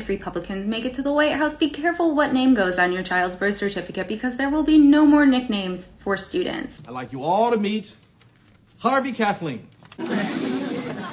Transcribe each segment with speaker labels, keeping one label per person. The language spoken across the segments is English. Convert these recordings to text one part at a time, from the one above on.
Speaker 1: If Republicans make it to the White House, be careful what name goes on your child's birth certificate because there will be no more nicknames for students.
Speaker 2: I'd like you all to meet Harvey Kathleen.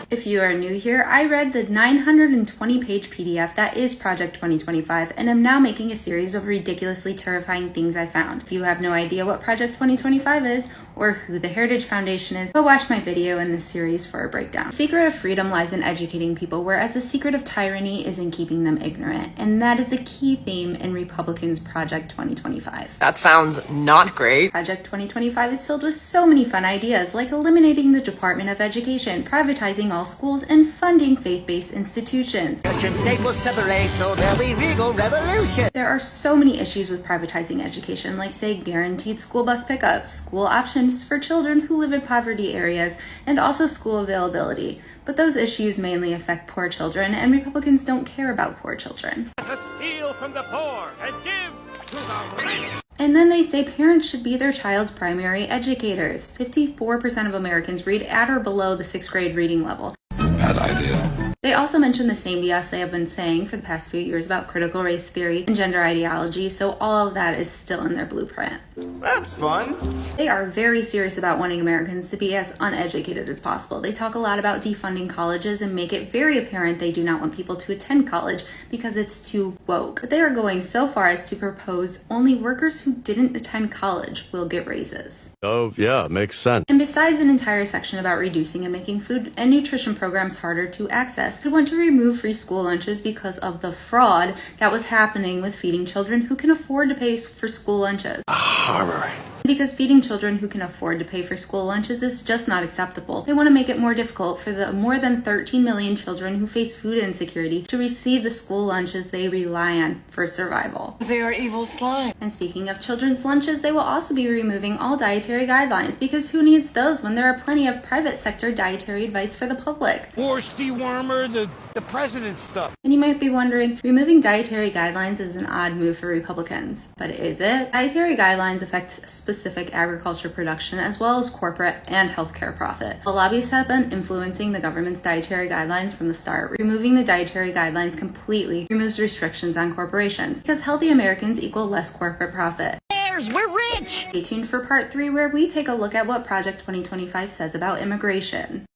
Speaker 1: If you are new here, I read the 920-page PDF that is Project 2025 and am now making a series of ridiculously terrifying things I found. If you have no idea what Project 2025 is or who the Heritage Foundation is, go watch my video in this series for a breakdown. The secret of freedom lies in educating people, whereas the secret of tyranny is in keeping them ignorant. And that is the key theme in Republicans' Project 2025.
Speaker 3: That sounds not great.
Speaker 1: Project 2025 is filled with so many fun ideas, like eliminating the Department of Education, privatizing all schools, and funding faith-based institutions.
Speaker 4: State will separate, so there'll be regal revolution.
Speaker 1: There are so many issues with privatizing education, like say guaranteed school bus pickups, school options for children who live in poverty areas, and also school availability. But those issues mainly affect poor children, and Republicans don't care about poor children.
Speaker 5: To steal from the poor and give to the rich.
Speaker 1: And then they say parents should be their child's primary educators. 54% of Americans read at or below the 6th grade reading level.
Speaker 6: Bad idea.
Speaker 1: They also mention the same BS they have been saying for the past few years about critical race theory and gender ideology, so all of that is still in their blueprint.
Speaker 2: That's fun.
Speaker 1: They are very serious about wanting Americans to be as uneducated as possible. They talk a lot about defunding colleges and make it very apparent they do not want people to attend college because it's too woke. But they are going so far as to propose only workers who didn't attend college will get raises.
Speaker 6: Oh, yeah, makes sense.
Speaker 1: And besides an entire section about reducing and making food and nutrition programs harder to access, they want to remove free school lunches because of the fraud that was happening with feeding children who can afford to pay for school lunches.
Speaker 6: Horror.
Speaker 1: Because feeding children who can afford to pay for school lunches is just not acceptable. They want to make it more difficult for the more than 13 million children who face food insecurity to receive the school lunches they rely on for survival.
Speaker 7: They are evil slime.
Speaker 1: And speaking of children's lunches, they will also be removing all dietary guidelines because who needs those when there are plenty of private sector dietary advice for the public?
Speaker 8: Horse dewormer, the president stuff.
Speaker 1: And you might be wondering, removing dietary guidelines is an odd move for Republicans, but is it? Dietary guidelines affect specific agriculture production as well as corporate and healthcare profit. The lobbyists have been influencing the government's dietary guidelines from the start. Removing the dietary guidelines completely removes restrictions on corporations because healthy Americans equal less corporate profit.
Speaker 4: We're rich.
Speaker 1: Stay tuned for part 3 where we take a look at what Project 2025 says about immigration.